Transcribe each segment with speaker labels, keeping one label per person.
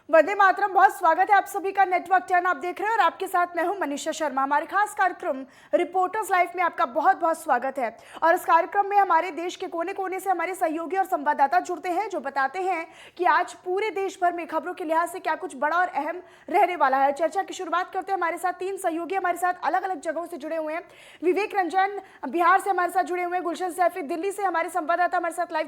Speaker 1: वंदे मातरम। बहुत स्वागत है आप सभी का नेटवर्क 10 आप देख रहे हैं और आपके साथ मैं हूं मनीषा शर्मा। हमारे खास कार्यक्रम रिपोर्टर्स लाइव में आपका बहुत बहुत स्वागत है। और इस कार्यक्रम में हमारे देश के कोने कोने से हमारे सहयोगी और संवाददाता जुड़ते हैं जो बताते हैं कि आज पूरे देश भर में खबरों के लिहाज से क्या कुछ बड़ा और अहम रहने वाला है। चर्चा की शुरुआत करते हैं। हमारे साथ 3 सहयोगी हमारे साथ अलग अलग जगहों से जुड़े हुए हैं। विवेक रंजन बिहार से हमारे साथ जुड़े हुए हैं, गुलशन सैफी दिल्ली से हमारे संवाददाता हमारे साथ लाइव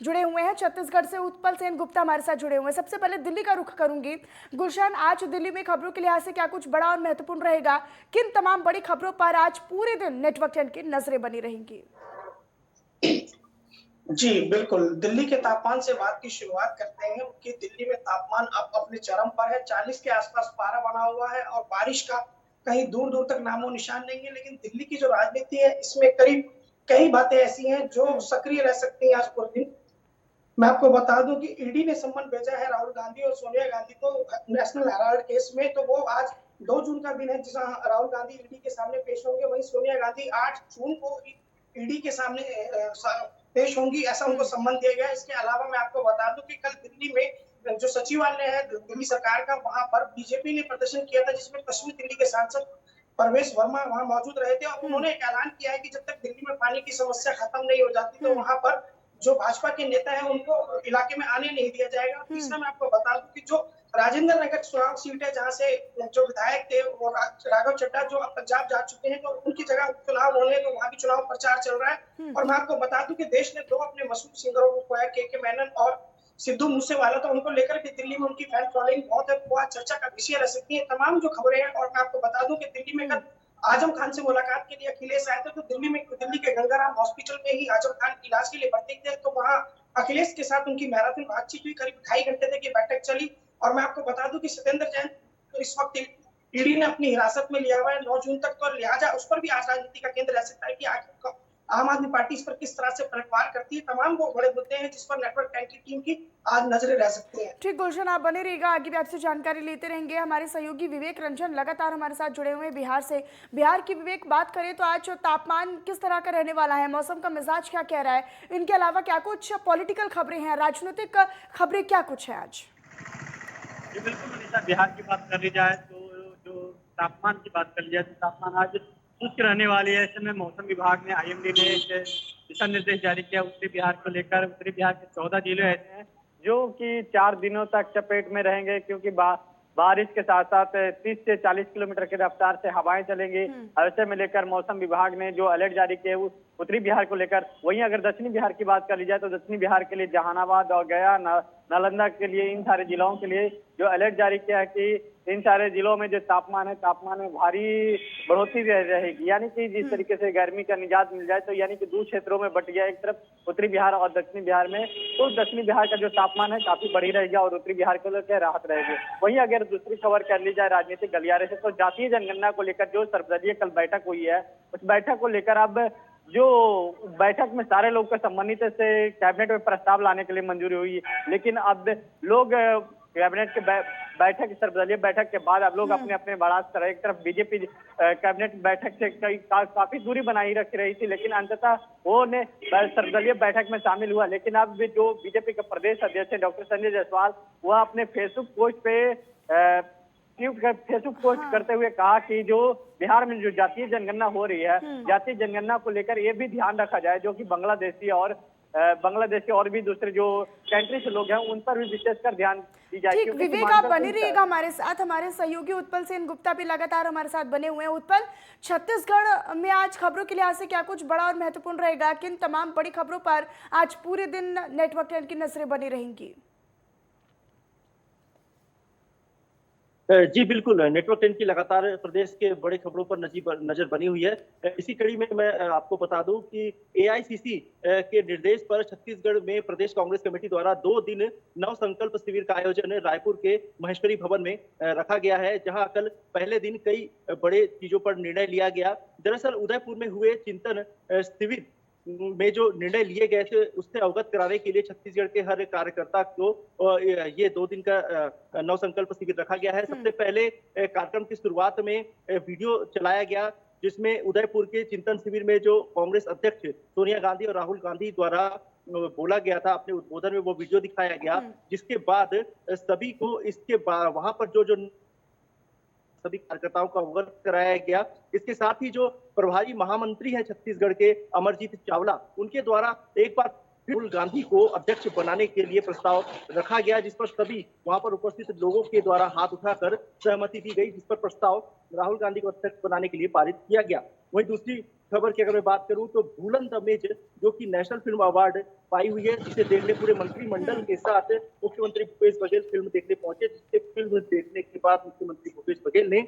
Speaker 1: जुड़े हुए हैं, छत्तीसगढ़ से उत्पल सेन गुप्ता हमारे साथ जुड़े हुए हैं। सबसे पहले दिल्ली का रुख करूंगी। गुलशन, आज दिल्ली में खबरों के लिहाज से क्या कुछ बड़ा और महत्वपूर्ण रहेगा? किन तमाम बड़ी खबरों पर आज पूरे दिन नेटवर्क 10 की नजरें बनी रहेंगी?
Speaker 2: जी, बिल्कुल। दिल्ली के तापमान से बात की शुरुआत करते हैं कि दिल्ली में तापमान अब अपने चरम पर है, 40 के आसपास पारा बना हुआ है और बारिश का कहीं दूर-दूर तक नामो-निशान नहीं है। लेकिन दिल्ली की जो राजनीति है, इसमें करीब कई बातें ऐसी हैं जो सक्रिय रह सकती हैं आज पूरे दिन। मैं आपको बता दूं कि ईडी ने सम्मन भेजा है राहुल गांधी और सोनिया गांधी को नेशनल हेराल्ड केस में। तो वो आज 2 जून का दिन है जहां राहुल गांधी ईडी के सामने पेश होंगे, वहीं सोनिया गांधी 8 जून को ईडी के सामने पेश होंगी, ऐसा उनको सम्मन दिया गया है। इसके अलावा मैं आपको बता दूं कि कल दिल्ली में जो सचिवालय है दिल्ली सरकार का, वहां पर बीजेपी ने प्रदर्शन किया था जिसमें पश्चिमी दिल्ली के सांसद परवेश वर्मा वहां मौजूद रहे थे और उन्होंने एक ऐलान किया है कि जब तक दिल्ली में पानी की समस्या खत्म नहीं हो जाती तो वहां पर जो भाजपा के नेता हैं उनको इलाके में आने नहीं दिया जाएगा। तीसरा मैं आपको बता दूं कि जो राजेंद्र नगर चुनाव सीट है जहां से जो विधायक थे वो राघव चड्ढा जो अब पंजाब जा चुके हैं, तो उनकी जगह चुनाव होने तो वहां भी चुनाव प्रचार चल रहा है। और मैं आपको बता दूं कि देश ने 2 अपने मशहूर सिंगरों को खोया, के मेनन और सिद्धू मूसेवाला, तो उनको लेकर भी दिल्ली में उनकी फैन फॉलोइंग बहुत है, वो चर्चा का विषय रह सकती है। तमाम जो खबरें हैं, और मैं आपको बता दूं कि दिल्ली में कल आजम खान से मुलाकात के लिए अखिलेश आए थे, तो दिल्ली के गंगाराम हॉस्पिटल में ही आजम खान इलाज के लिए भर्ती थे, तो वहां अखिलेश के साथ उनकी मैराथन बातचीत हुई, करीब 2.5 घंटे तक ये बैठक चली। और मैं आपको बता दूं कि सत्येंद्र जैन तो इस वक्त ईडी ने अपनी हिरासत में लिया हुआ है 9 जून तक, तो लिहाजा उस पर भी आज राजनीति का केंद्र रह सकता है कि आम आदमी पार्टी इस पर किस तरह से पलटवार करती है। तमाम वो बड़े मुद्दे हैं जिस पर नेटवर्क 10 की टीम की आज नजरें रह सकती हैं।
Speaker 1: ठीक गुलशन, आप बने रहिएगा, आगे भी आपसे जानकारी लेते रहेंगे। हमारे सहयोगी विवेक रंजन लगातार हमारे साथ जुड़े हुए हैं बिहार से। बिहार की विवेक बात करें तो आज तापमान किस तरह का रहने वाला है, मौसम का मिजाज क्या कह रहा है, इनके अलावा क्या कुछ पॉलिटिकल खबरें हैं, राजनीतिक खबरें क्या कुछ है आज?
Speaker 3: जी बिल्कुल मनीषा, बिहार की बात कर ली जाए तो जो तापमान की बात कर ली जाए तो तापमान आज शुष्क रहने वाली है। ऐसे में मौसम विभाग ने IMD ने एक दिशा निर्देश जारी किया उत्तरी बिहार को लेकर। उत्तरी बिहार के 14 जिले ऐसे हैं जो कि 4 दिनों तक चपेट में रहेंगे, क्योंकि बारिश के साथ साथ 30 से 40 किलोमीटर की रफ्तार से हवाएं चलेंगी। ऐसे में लेकर मौसम विभाग ने जो अलर्ट जारी किया है उत्तरी बिहार को लेकर। वहीं अगर दक्षिणी बिहार की बात कर ली जाए तो दक्षिणी बिहार के लिए जहानाबाद और गया, नालंदा के लिए, इन सारे जिलों के लिए जो अलर्ट जारी किया है कि इन सारे जिलों में जो तापमान में भारी बढ़ोतरी रहेगी। यानी कि जिस तरीके से गर्मी का निजात मिल जाए, तो यानी कि 2 क्षेत्रों में बट गया, एक तरफ उत्तरी बिहार और दक्षिणी बिहार में। तो दक्षिणी बिहार का जो तापमान है काफी बढ़ी रहेगा और उत्तरी बिहार को लेकर राहत रहेगी। वहीं अगर दूसरी खबर कर ली जाए राजनीतिक गलियारे से, तो जातीय जनगणना को लेकर जो सर्वदलीय कल बैठक हुई है, उस बैठक को लेकर अब जो बैठक में सारे लोग का सम्मानित से कैबिनेट में प्रस्ताव लाने के लिए मंजूरी हुई, लेकिन अब लोग कैबिनेट के बैठक, सर्वदलीय बैठक के बाद अब लोग अपने अपने बरात कर, एक तरफ बीजेपी कैबिनेट बैठक से काफी दूरी बनाई रख रही थी, लेकिन अंततः वो ने सर्वदलीय बैठक में शामिल हुआ। लेकिन अब जो बीजेपी के प्रदेश अध्यक्ष है डॉक्टर संजय जायसवाल, वह अपने फेसबुक पोस्ट करते हुए कहा कि जो बिहार में जो जातीय जनगणना हो रही है, जातीय जनगणना को लेकर ये भी ध्यान रखा जाए जो कि बांग्लादेश के और भी दूसरे जो कंट्री से लोग हैं उन पर भी विशेषकर ध्यान दी जाए।
Speaker 1: ठीक विवेक, आप बने रहिएगा हमारे साथ। हमारे सहयोगी उत्पल सेन गुप्ता भी लगातार हमारे साथ बने हुए हैं। उत्पल, छत्तीसगढ़ में आज खबरों के लिहाज से क्या कुछ बड़ा और महत्वपूर्ण रहेगा? किन तमाम बड़ी खबरों पर आज पूरे दिन नेटवर्क 10 की नजरें बनी रहेंगी?
Speaker 4: जी बिल्कुल, नेटवर्क 10 की लगातार प्रदेश के बड़े खबरों पर नजर बनी हुई है। इसी कड़ी में मैं आपको बता दूं कि AICC के निर्देश पर छत्तीसगढ़ में प्रदेश कांग्रेस कमेटी द्वारा 2 दिन नव संकल्प शिविर का आयोजन रायपुर के महेश्वरी भवन में रखा गया है, जहां कल पहले दिन कई बड़े चीजों पर निर्णय लिया गया। दरअसल उदयपुर में हुए चिंतन शिविर में जो निर्णय लिए गए थे उससे अवगत कराने के लिए छत्तीसगढ़ के हर कार्यकर्ता को ये 2 दिन का नव संकल्प शिविर रखा गया है। सबसे पहले कार्यक्रम की शुरुआत में वीडियो चलाया गया, जिसमें उदयपुर के चिंतन शिविर में जो कांग्रेस अध्यक्ष सोनिया गांधी और राहुल गांधी द्वारा बोला गया था, अपने उद्बोधन में वो वीडियो दिखाया गया, जिसके बाद सभी को वहां पर जो जो सभी कार्यकर्ताओं का अवगत कराया गया। इसके साथ ही जो प्रभारी महामंत्री है छत्तीसगढ़ के अमरजीत चावला, उनके द्वारा एक बार राहुल गांधी को अध्यक्ष बनाने के लिए प्रस्ताव रखा गया, जिस पर सभी वहां पर उपस्थित लोगों के द्वारा हाथ उठाकर सहमति दी गई, जिस पर प्रस्ताव राहुल गांधी को अध्यक्ष बनाने के लिए पारित किया गया। वहीं दूसरी खबर की अगर मैं बात करूं तो भूलन द मेज, जो कि नेशनल फिल्म अवार्ड पाई हुई है, जिसे देखने पूरे मंत्रिमंडल के साथ मुख्यमंत्री भूपेश बघेल फिल्म देखने पहुंचे, जिससे फिल्म देखने के बाद मुख्यमंत्री भूपेश बघेल ने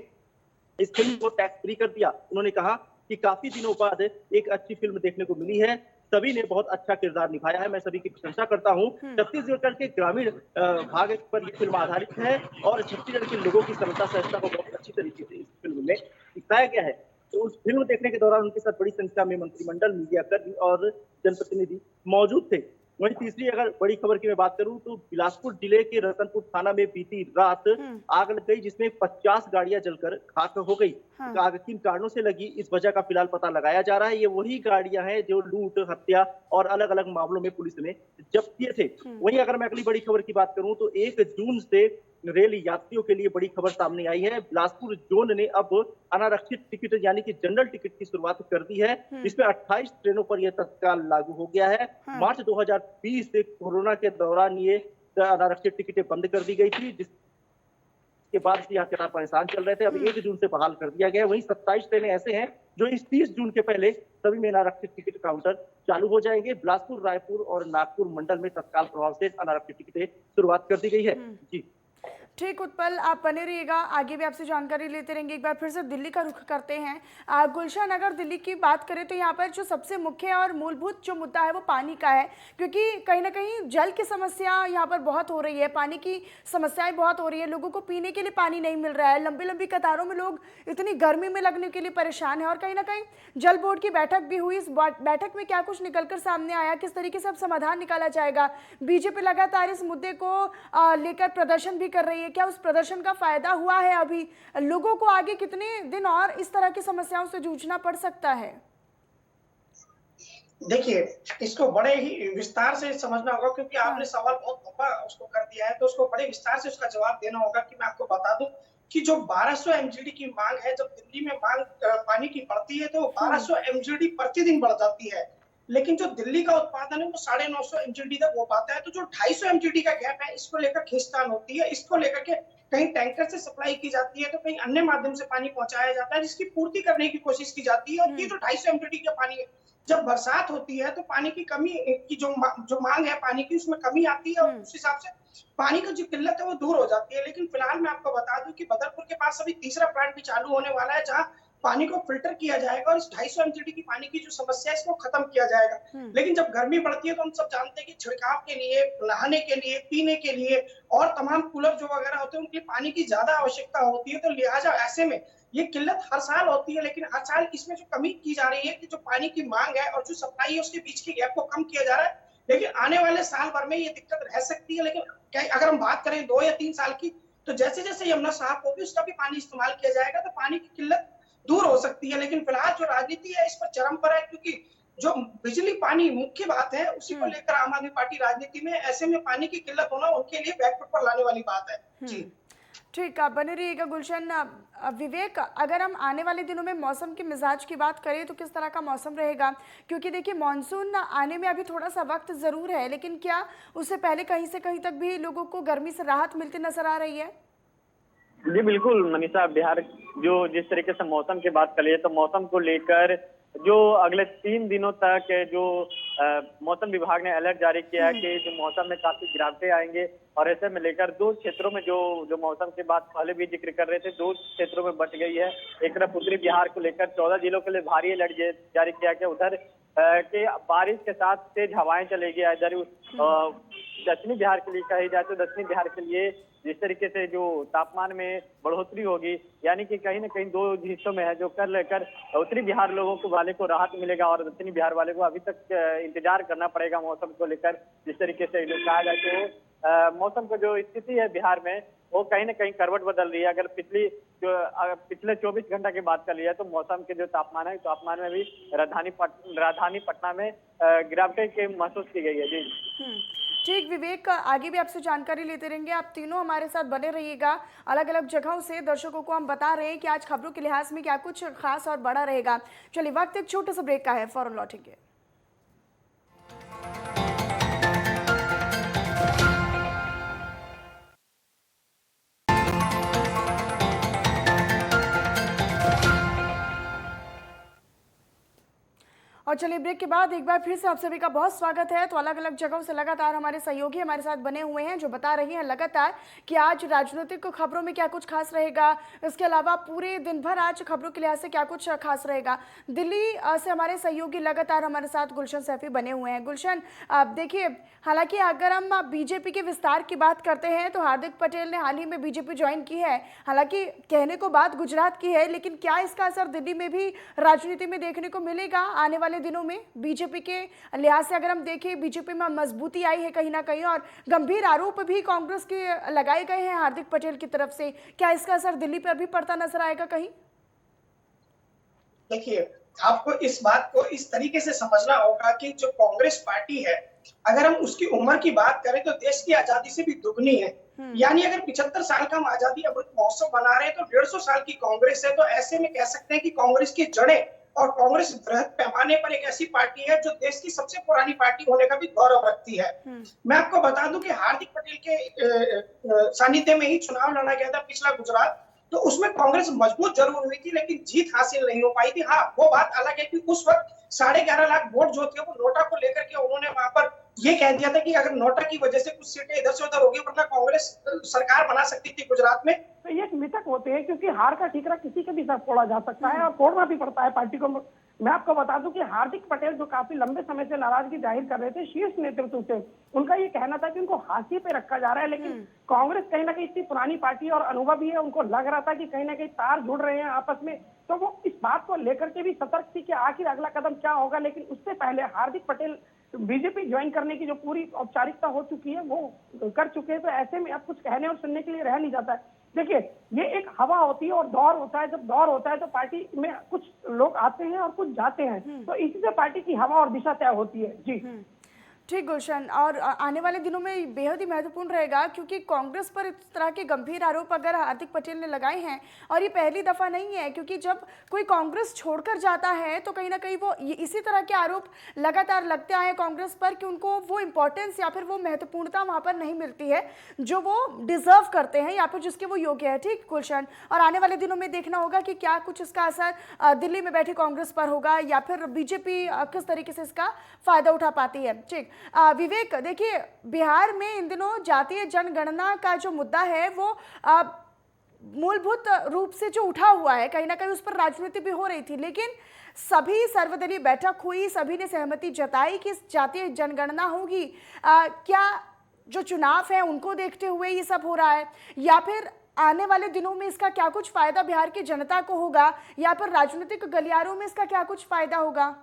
Speaker 4: इस फिल्म को टैक्स फ्री कर दिया। उन्होंने कहा कि काफी दिनों बाद एक अच्छी फिल्म देखने को मिली है, सभी ने बहुत अच्छा किरदार निभाया है, मैं सभी की प्रशंसा करता हूं। छत्तीसगढ़ के ग्रामीण भाग पर यह फिल्म आधारित है और छत्तीसगढ़ के लोगों की सरलता सहजता को बहुत अच्छी तरीके से इस फिल्म में दिखाया गया है। तो उस फिल्म देखने के दौरान उनके साथ बड़ी संख्या में मंत्रिमंडल, मीडियाकर्मी और जनप्रतिनिधि मौजूद थे। वहीं तीसरी अगर बड़ी खबर की मैं बात करूं तो बिलासपुर जिले के रतनपुर थाना में बीती रात आग लग गई, जिसमें 50 गाड़ियां जलकर खाक हो गई। आग किन कारणों से लगी, इस वजह का फिलहाल पता लगाया जा रहा है। ये वही गाड़ियां हैं जो लूट, हत्या और अलग अलग मामलों में पुलिस ने जब्त किए थे। वहीं अगर मैं अगली बड़ी खबर की बात करूं तो 1 जून से रेल यात्रियों के लिए बड़ी खबर सामने आई है। बिलासपुर जोन ने अब अनारक्षित टिकट यानी कि जनरल टिकट की शुरुआत कर दी है, जिसमें 28 ट्रेनों पर यह तत्काल लागू हो गया है। मार्च 2020 से कोरोना के दौरान ये अनारक्षित टिकटें बंद कर दी गई थी, जिसके बाद से यात्रा परेशान चल रहे थे। अब 1 जून से बहाल कर दिया गया। वहीं 27 ट्रेनें ऐसे हैं जो इस 30 जून के पहले सभी में अनारक्षित टिकट काउंटर चालू हो जाएंगे। बिलासपुर, रायपुर और नागपुर मंडल में तत्काल प्रभाव से अनारक्षित टिकटें शुरुआत कर दी गई है। जी
Speaker 1: ठीक उत्पल, आप बने रहिएगा, आगे भी आपसे जानकारी लेते रहेंगे। एक बार फिर से दिल्ली का रुख करते हैं। गुलशन, अगर दिल्ली की बात करें तो यहाँ पर जो सबसे मुख्य और मूलभूत जो मुद्दा है वो पानी का है, क्योंकि कहीं ना कहीं जल की समस्या यहाँ पर बहुत हो रही है, पानी की समस्याएं बहुत हो रही है, लोगों को पीने के लिए पानी नहीं मिल रहा है, लंबी लंबी कतारों में लोग इतनी गर्मी में लगने के लिए परेशान है। और कहीं ना कहीं जल बोर्ड की बैठक भी हुई, इस बैठक में क्या कुछ निकलकर सामने आया, किस तरीके से अब समाधान निकाला जाएगा? बीजेपी लगातार इस मुद्दे को लेकर प्रदर्शन भी कर रही है, क्या उस प्रदर्शन का फायदा हुआ है? अभी लोगों को आगे कितने दिन और इस तरह की समस्याओं से जूझना पड़ सकता है?
Speaker 2: देखिए, इसको बड़े ही विस्तार से समझना होगा, क्योंकि आपने सवाल बहुत लंबा उसको कर दिया है, तो उसको बड़े विस्तार से उसका जवाब देना होगा। कि मैं आपको बता दूं कि जो 1200 एमजीडी की मांग है, जब दिल्ली में मांग पानी की बढ़ती है तो 1200 एमजीडी प्रतिदिन बढ़ जाती है, लेकिन जो दिल्ली का उत्पादन है वो 950 एमजीडी तक हो पाता है। तो जो 250 एमजीडी का गैप है, इसको लेकर खींचतान होती है, इसको लेकर के कहीं टैंकर से सप्लाई की जाती है तो कहीं अन्य माध्यम से पानी पहुंचाया जाता है, जिसकी पूर्ति करने की कोशिश की जाती है। और ये जो 250 एमजीडी का पानी है, जब बरसात होती है तो पानी की कमी की जो मांग है पानी की, उसमें कमी आती है और उस हिसाब से पानी की जो किल्लत है वो दूर हो जाती है। लेकिन फिलहाल मैं आपको बता दूं कि बदरपुर के पास अभी तीसरा प्लांट भी चालू होने वाला है, जहां पानी को फिल्टर किया जाएगा और इस 250 एमजीडी की पानी की जो समस्या है इसको खत्म किया जाएगा। लेकिन जब गर्मी बढ़ती है तो हम सब जानते हैं कि छिड़काव के लिए, नहाने के लिए, पीने के लिए और तमाम कूलर जो वगैरह होते हैं उनके पानी की ज्यादा आवश्यकता होती है। तो लिहाजा ऐसे में ये किल्लत हर साल होती है, लेकिन हर साल इसमें जो कमी की जा रही है कि जो पानी की मांग है और जो सप्लाई है उसके बीच के गैप को कम किया जा रहा है। लेकिन आने वाले साल भर में ये दिक्कत रह सकती है। लेकिन अगर हम बात करें 2 या 3 साल की, तो जैसे जैसे यमुना साफ होगी उसका भी पानी इस्तेमाल किया जाएगा तो पानी की किल्लत दूर हो सकती है। लेकिन फिलहाल जो राजनीति है इस पर चरम पर है, क्योंकि जो बिजली पानी मुख्य बात है उसी को लेकर आम आदमी पार्टी राजनीति में, ऐसे में पानी की किल्लत होना उनके लिए बैकफुट पर लाने वाली बात है। जी
Speaker 1: ठीक है, बने रहिएगा गुलशन। विवेक, अगर हम आने वाले दिनों में मौसम के मिजाज की बात करें तो किस तरह का मौसम रहेगा? क्योंकि देखिए मानसून आने में अभी थोड़ा सा वक्त ज़रूर है, लेकिन क्या उससे पहले कहीं से कहीं तक भी लोगों को गर्मी से राहत मिलती नजर आ रही है?
Speaker 5: जी बिल्कुल मनीषा, बिहार जो जिस तरीके से मौसम की बात करिए तो मौसम को लेकर जो अगले 3 दिनों तक जो मौसम विभाग ने अलर्ट जारी किया है कि जो मौसम में काफी गिरावटें आएंगे। और ऐसे में लेकर 2 क्षेत्रों में जो मौसम की बात पहले भी जिक्र कर रहे थे, 2 क्षेत्रों में बंट गई है। एक तरफ उत्तरी बिहार को लेकर 14 जिलों के लिए भारी अलर्ट जारी किया गया, उधर के बारिश के साथ तेज हवाएं चलेगी। इधर दक्षिणी बिहार के लिए कही जाए तो दक्षिणी बिहार के लिए जिस तरीके से जो तापमान में बढ़ोतरी होगी, यानी कि कहीं ना कहीं 2 हिस्सों में है, जो कर लेकर उत्तरी बिहार लोगों को वाले को राहत मिलेगा और दक्षिणी बिहार वाले को अभी तक इंतजार करना पड़ेगा मौसम को लेकर। जिस तरीके से जो कहा जाए तो मौसम का जो स्थिति है बिहार में वो कहीं ना कहीं करवट बदल रही है। अगर पिछले 24 घंटा की बात कर लिया तो मौसम के जो तापमान है, तापमान में भी राजधानी पटना में गिरावट की महसूस की गई है। जी
Speaker 1: ठीक विवेक, आगे भी आपसे जानकारी लेते रहेंगे। आप तीनों हमारे साथ बने रहिएगा। अलग अलग जगहों से दर्शकों को हम बता रहे हैं कि आज खबरों के लिहाज में क्या कुछ खास और बड़ा रहेगा। चलिए, वक्त एक छोटे से ब्रेक का है, फौरन लौटेंगे। और चलिए, ब्रेक के बाद एक बार फिर से आप सभी का बहुत स्वागत है। तो अलग अलग जगहों से लगातार हमारे सहयोगी हमारे साथ बने हुए हैं जो बता रहे हैं लगातार कि आज राजनीतिक खबरों में क्या कुछ खास रहेगा। इसके अलावा पूरे दिन भर आज खबरों के लिहाज से क्या कुछ खास रहेगा। दिल्ली से हमारे सहयोगी लगातार हमारे साथ गुलशन सैफी बने हुए हैं। गुलशन, देखिए, हालांकि अगर हम बीजेपी के विस्तार की बात करते हैं तो हार्दिक पटेल ने हाल ही में बीजेपी ज्वाइन की है। हालांकि कहने को बात गुजरात की है, लेकिन क्या इसका असर दिल्ली में भी राजनीति में देखने को मिलेगा आने वाले दिनों में? बीजेपी के लिहाज से अगर हम देखें, बीजेपी में मजबूती आई है कहीं ना कहीं, और गंभीर आरोप भी कांग्रेस के लगाए गए हैं हार्दिक पटेल की तरफ से। क्या इसका असर दिल्ली पर भी पड़ता नजर आएगा कहीं?
Speaker 2: देखिए, आपको इस बात को इस तरीके से समझना होगा कि जो कांग्रेस पार्टी है, अगर हम उसकी उम्र की बात करें तो देश की आजादी से भी दुगनी है। यानी अगर 75 साल का हम आजादी अमृत महोत्सव मना रहे हैं तो 150 साल की कांग्रेस है। तो ऐसे में कह सकते हैं कि कांग्रेस की जड़ें और कांग्रेस बृहद पैमाने पर एक ऐसी पार्टी है जो देश की सबसे पुरानी पार्टी होने का भी गौरव रखती है। मैं आपको बता दूं कि हार्दिक पटेल के सानिध्य में ही चुनाव लड़ा गया था पिछला गुजरात, तो उसमें कांग्रेस मजबूत जरूर हुई थी लेकिन जीत हासिल नहीं हो पाई थी। हाँ, वो बात अलग है कि उस वक्त 11.5 लाख वोट जो थे वो नोटा को लेकर के उन्होंने वहां पर ये कह दिया था कि अगर नोटा की वजह से कुछ सीटें इधर से उधर होगी वरना कांग्रेस सरकार बना सकती थी गुजरात में।
Speaker 6: तो ये मिथक होते हैं क्योंकि हार का ठीकरा किसी के भी साथ फोड़ा जा सकता है और फोड़ना भी पड़ता है पार्टी को। मैं आपको बता दूं कि हार्दिक पटेल जो काफी लंबे समय से नाराजगी जाहिर कर रहे थे शीर्ष नेतृत्व से, उनका ये कहना था कि उनको हाशिए पे रखा जा रहा है। लेकिन कांग्रेस कहीं ना कहीं इतनी पुरानी पार्टी और अनुभवी है, उनको लग रहा था कि कहीं ना कहीं तार जुड़ रहे हैं आपस में, तो वो इस बात को लेकर के भी सतर्क थी कि आखिर अगला कदम क्या होगा। लेकिन उससे पहले हार्दिक पटेल बीजेपी ज्वाइन करने की जो पूरी औपचारिकता हो चुकी है वो कर चुके हैं। तो ऐसे में अब कुछ कहने और सुनने के लिए रह नहीं जाता है। देखिए, ये एक हवा होती है और दौर होता है। जब दौर होता है तो पार्टी में कुछ लोग आते हैं और कुछ जाते हैं, तो इसी से पार्टी की हवा और दिशा तय होती है। जी
Speaker 1: ठीक गुलशन, और आने वाले दिनों में बेहद ही महत्वपूर्ण रहेगा क्योंकि कांग्रेस पर इस तरह के गंभीर आरोप अगर हार्दिक पटेल ने लगाए हैं, और ये पहली दफ़ा नहीं है, क्योंकि जब कोई कांग्रेस छोड़कर जाता है तो कहीं ना कहीं वो इसी तरह के आरोप लगातार लगते आए हैं कांग्रेस पर कि उनको वो इम्पोर्टेंस या फिर वो महत्वपूर्णता वहाँ पर नहीं मिलती है जो वो डिजर्व करते हैं या फिर जिसके वो योग्य है। ठीक गुलशन, और आने वाले दिनों में देखना होगा कि क्या कुछ इसका असर दिल्ली में बैठी कांग्रेस पर होगा या फिर बीजेपी किस तरीके से इसका फायदा उठा पाती है। ठीक विवेक, देखिए, बिहार में इन दिनों जातीय जनगणना का जो मुद्दा है वो मूलभूत रूप से जो उठा हुआ है, कहीं ना कहीं उस पर राजनीति भी हो रही थी, लेकिन सभी सर्वदलीय बैठक हुई, सभी ने सहमति जताई कि जातीय जनगणना होगी। क्या जो चुनाव है उनको देखते हुए ये सब हो रहा है या फिर आने वाले दिनों में इसका क्या कुछ फायदा बिहार की जनता को होगा या फिर राजनीतिक गलियारों में इसका क्या कुछ फायदा होगा?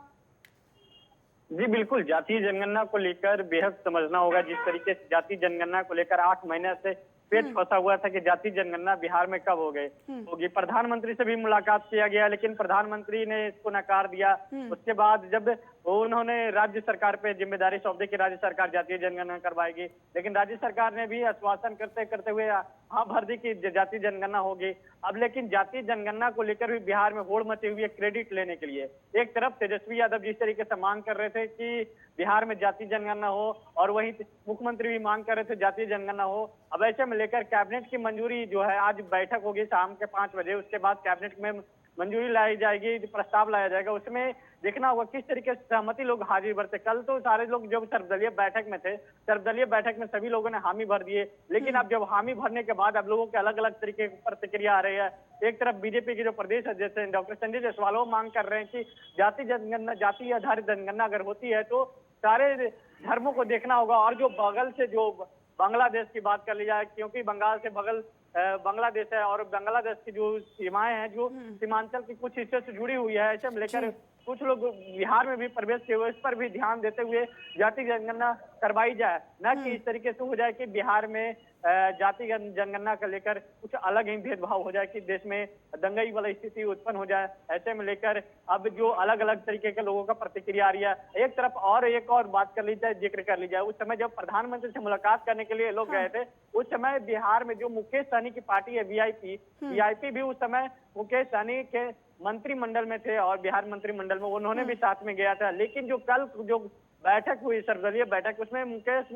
Speaker 5: जी बिल्कुल, जातीय जनगणना को लेकर बेहद समझना होगा। जिस तरीके से जातीय जनगणना को लेकर 8 महीने से पेच फंसा हुआ था कि जातीय जनगणना बिहार में कब होगी। प्रधानमंत्री से भी मुलाकात किया गया लेकिन प्रधानमंत्री ने इसको नकार दिया। उसके बाद जब उन्होंने राज्य सरकार पे जिम्मेदारी सौंप दी कि राज्य सरकार जातीय जनगणना करवाएगी, लेकिन राज्य सरकार ने भी आश्वासन करते करते हुए हाँ भर दी कि जातीय जनगणना होगी। अब लेकिन जातीय जनगणना को लेकर भी बिहार में होड़ मची हुई है क्रेडिट लेने के लिए। एक तरफ तेजस्वी यादव जिस तरीके से मांग कर रहे थे कि बिहार में जातीय जनगणना हो और वहीं मुख्यमंत्री भी मांग कर रहे थे जातीय जनगणना हो। अब ऐसे में लेकर कैबिनेट की मंजूरी जो है, आज बैठक होगी शाम के 5 बजे, उसके बाद कैबिनेट में मंजूरी लाई जाएगी, जो प्रस्ताव लाया जाएगा उसमें देखना होगा किस तरीके से सहमति लोग हाजिर भरते। कल तो सारे लोग जब सर्वदलीय बैठक में थे, सर्वदलीय बैठक में सभी लोगों ने हामी भर दिए, लेकिन अब जब हामी भरने के बाद अब लोगों के अलग अलग तरीके की प्रतिक्रिया आ रही है। एक तरफ बीजेपी के जो प्रदेश अध्यक्ष हैं डॉक्टर संजय जायसवाल वो मांग कर रहे हैं कि जाति जनगणना, जाति आधारित जनगणना अगर होती है तो सारे धर्मों को देखना होगा। और जो बगल से जो बांग्लादेश की बात कर ली जाए, क्योंकि बंगाल से बगल बांग्लादेश है और बांग्लादेश की जो सीमाएं हैं जो सीमांचल के कुछ हिस्से से जुड़ी हुई है, ऐसे में लेकर कुछ लोग बिहार में भी प्रवेश किए हुए, इस पर भी ध्यान देते हुए जाति जनगणना करवाई जाए, न कि इस तरीके से हो जाए कि बिहार में जाति जनगणना को लेकर कुछ अलग ही भेदभाव हो जाए कि देश में दंगई वाली स्थिति उत्पन्न हो जाए। ऐसे में लेकर अब जो अलग अलग तरीके के लोगों का प्रतिक्रिया आ रही है, एक तरफ और एक और बात कर ली जाए, जिक्र कर ली जाए, उस समय जब प्रधानमंत्री से मुलाकात करने के लिए लोग गए थे, उस समय बिहार में जो मुकेश सहनी की पार्टी है वीआईपी भी उस समय मुकेश सहनी के मंत्रिमंडल में थे और बिहार मंत्रिमंडल में उन्होंने भी साथ में गया था। लेकिन जो कल जो बैठक हुई, सर्वदलीय बैठक, उसमें मुकेश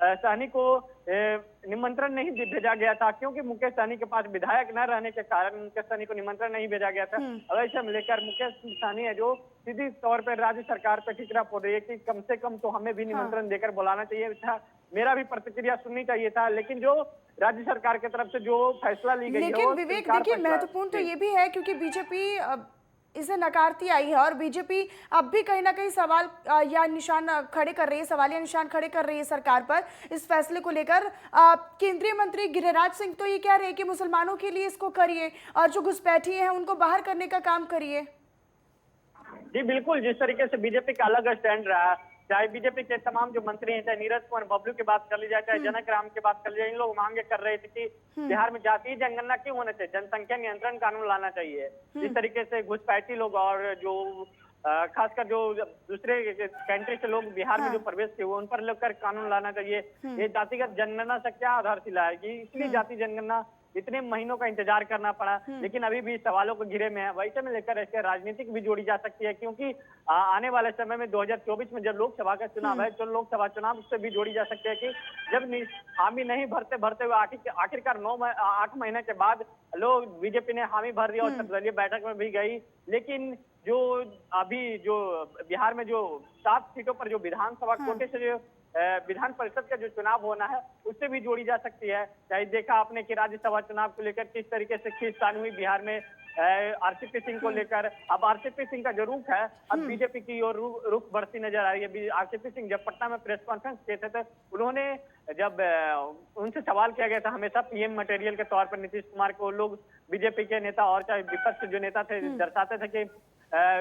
Speaker 5: सहनी को निमंत्रण नहीं भेजा गया था, क्योंकि मुकेश सहनी के पास विधायक न रहने के कारण मुकेश सहनी को निमंत्रण नहीं भेजा गया था। अब ऐसे में लेकर मुकेश सहनी है जो सीधी तौर पर राज्य सरकार पर ठिकरा पड़ रही है कि कम से कम तो हमें भी निमंत्रण देकर बुलाना चाहिए था, मेरा भी प्रतिक्रिया सुननी चाहिए था। लेकिन जो राज्य सरकार की तरफ से जो फैसला ली गई है,
Speaker 1: लेकिन विवेक देखिए, महत्वपूर्ण तो ये भी है क्योंकि बीजेपी इसे नकारती आई है और बीजेपी अब भी कहीं ना कहीं सवाल या निशान खड़े कर रही है, सवालिया निशान खड़े कर रही है सरकार पर इस फैसले को लेकर। केंद्रीय मंत्री गिरिराज सिंह तो ये कह रहे हैं कि मुसलमानों के लिए इसको करिए और जो घुसपैठी हैं उनको बाहर करने का काम करिए।
Speaker 5: जी बिल्कुल, जिस तरीके से बीजेपी का अलग स्टैंड रहा, चाहे बीजेपी के तमाम जो मंत्री हैं, चाहे नीरज कुमार बबलू की बात कर ली जाए, चाहे जनक राम की बात कर ली जाए, इन लोग मांगे कर रहे थे कि बिहार में जातीय जनगणना क्यों होना चाहिए, जनसंख्या नियंत्रण कानून लाना चाहिए। इस तरीके से घुसपैठी लोग और जो खासकर जो दूसरे कंट्री से लोग बिहार में जो प्रवेश किए हुए उन पर लेकर कानून लाना चाहिए। ये जातिगत जनगणना से क्या आधारशिला है कि इसलिए जाति जनगणना इतने महीनों का इंतजार करना पड़ा, लेकिन अभी भी सवालों को घिरे में है। वैसे में लेकर इसके राजनीतिक भी जोड़ी जा सकती है, क्योंकि आने वाले समय में 2024 में जब लोकसभा का चुनाव है, तो लोकसभा चुनाव उससे भी जोड़ी जा सकती है कि जब हामी नहीं भरते हुए आखिरकार 8 महीने के बाद लोग बीजेपी ने हामी भर दिया और सर्वदलीय बैठक में भी गई। लेकिन जो अभी जो बिहार में जो 7 सीटों पर जो विधानसभा कोटे से जो विधान परिषद का जो चुनाव होना है, उससे भी जोड़ी जा सकती है। चाहे देखा आपने कि राज्यसभा चुनाव को लेकर किस तरीके से खींचतान हुई बिहार में आरसीपी सिंह को लेकर। अब आरसीपी सिंह का जो रुख है, अब बीजेपी की ओर रुख बढ़ती नजर आ रही है। आरसीपी सिंह जब पटना में प्रेस कॉन्फ्रेंस किए थे, उन्होंने जब उनसे सवाल किया गया था, हमेशा पीएम मटेरियल के तौर पर नीतीश कुमार को लोग बीजेपी के नेता और चाहे विपक्ष जो नेता थे दर्शाते थे कि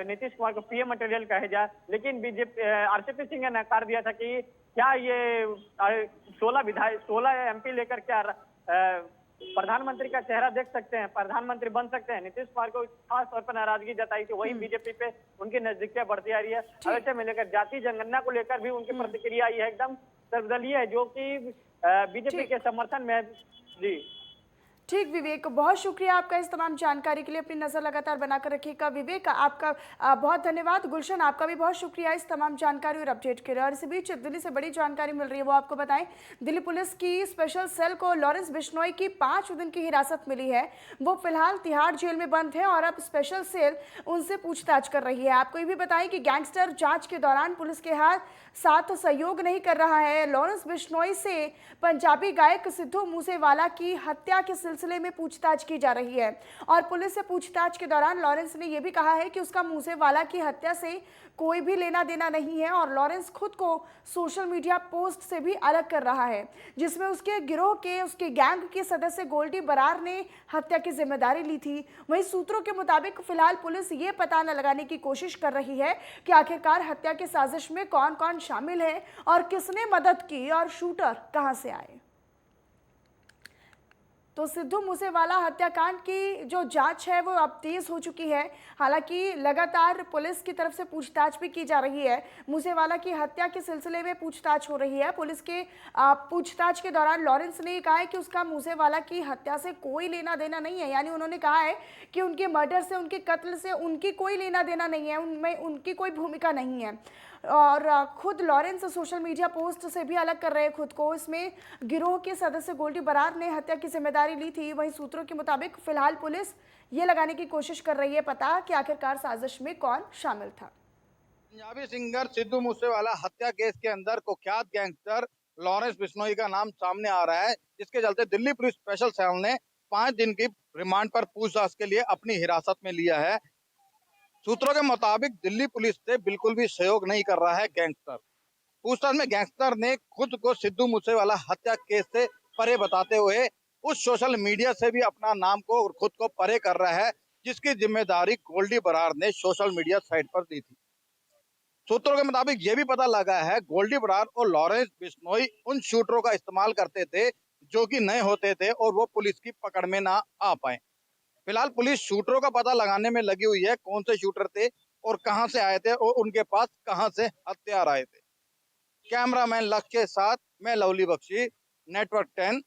Speaker 5: नीतीश कुमार को पीएम मटेरियल कहे जाए, लेकिन बीजेपी आरसीपी सिंह ने नकार दिया था कि क्या ये 16 एमपी लेकर क्या प्रधानमंत्री का चेहरा देख सकते हैं, प्रधानमंत्री बन सकते हैं। नीतीश कुमार को खास तौर पर नाराजगी जताई थी, वही बीजेपी पे उनकी नजदीकियां बढ़ती आ रही है। ऐसे में लेकर जाति जनगणना को लेकर भी उनकी प्रतिक्रिया आई है, एकदम सर्वदलीय है, जो कि बीजेपी के समर्थन में। जी
Speaker 1: ठीक विवेक, बहुत शुक्रिया आपका इस तमाम जानकारी के लिए। अपनी नज़र लगातार बनाकर रखिएगा। विवेक आपका बहुत धन्यवाद। गुलशन आपका भी बहुत शुक्रिया इस तमाम जानकारी और अपडेट के लिए। और इसी बीच दिल्ली से बड़ी जानकारी मिल रही है, वो आपको बताएं। दिल्ली पुलिस की स्पेशल सेल को लॉरेंस बिश्नोई की 5 दिन की हिरासत मिली है। वो फिलहाल तिहाड़ जेल में बंद है और अब स्पेशल सेल उनसे पूछताछ कर रही है। आपको ये भी बताएं कि गैंगस्टर जांच के दौरान पुलिस के साथ सहयोग नहीं कर रहा है। लॉरेंस बिश्नोई से पंजाबी गायक सिद्धू मूसेवाला की हत्या के सिलसिले में पूछताछ की जा रही है और पुलिस से पूछताछ के दौरान लॉरेंस ने यह भी कहा है कि उसका मूसेवाला की हत्या से कोई भी लेना देना नहीं है और लॉरेंस खुद को सोशल मीडिया पोस्ट से भी अलग कर रहा है, जिसमें उसके गिरोह के उसके गैंग के सदस्य गोल्डी बरार ने हत्या की जिम्मेदारी ली थी। वहीं सूत्रों के मुताबिक फिलहाल पुलिस ये पता न लगाने की कोशिश कर रही है कि आखिरकार हत्या की साजिश में कौन कौन शामिल है और किसने मदद की और शूटर कहां से आए। तो सिद्धू मूसेवाला हत्याकांड की जो जांच है वो अब तेज हो चुकी है। हालांकि लगातार पुलिस की तरफ से पूछताछ भी की जा रही है। मूसेवाला की हत्या के सिलसिले में पूछताछ हो रही है। पुलिस के पूछताछ के दौरान लॉरेंस ने कहा है कि उसका मूसेवाला की हत्या से कोई लेना देना नहीं है, यानी उन्होंने कहा है कि उनके मर्डर से, उनके कत्ल से उनकी कोई लेना देना नहीं है, उनमें उनकी कोई भूमिका नहीं है। और खुद लॉरेंस सोशल मीडिया पोस्ट से भी अलग कर रहे हैं खुद को। इसमें गिरोह के सदस्य गोल्डी बरार ने हत्या की जिम्मेदारी ली थी। वहीं सूत्रों के मुताबिक फिलहाल पुलिस ये लगाने की कोशिश कर रही है पता कि आखिरकार साजिश में कौन शामिल था।
Speaker 7: पंजाबी सिंगर सिद्धू मूसेवाला हत्या केस के अंदर कुख्यात गैंगस्टर लॉरेंस बिश्नोई का नाम सामने आ रहा है, जिसके चलते दिल्ली पुलिस स्पेशल सेल ने 5 दिन की रिमांड पर पूछताछ के लिए अपनी हिरासत में लिया है। सूत्रों के मुताबिक दिल्ली पुलिस से बिल्कुल भी सहयोग नहीं कर रहा है गैंगस्टर। पूछताछ में गैंगस्टर ने खुद को सिद्धू मूसेवाला हत्या केस से परे बताते हुए उस सोशल मीडिया से भी अपना नाम को और खुद को परे कर रहा है जिसकी जिम्मेदारी गोल्डी बरार ने सोशल मीडिया साइट पर दी थी। सूत्रों के मुताबिक ये भी पता लगा है गोल्डी बरार और लॉरेंस बिश्नोई उन शूटरों का इस्तेमाल करते थे जो कि नए होते थे और वो पुलिस की पकड़ में ना आ पाए। फिलहाल पुलिस शूटरों का पता लगाने में लगी हुई है, कौन से शूटर थे और कहां से आए थे और उनके पास कहां से हथियार आए थे। कैमरामैन लक्ष्य के साथ मैं लवली बख्शी, नेटवर्क 10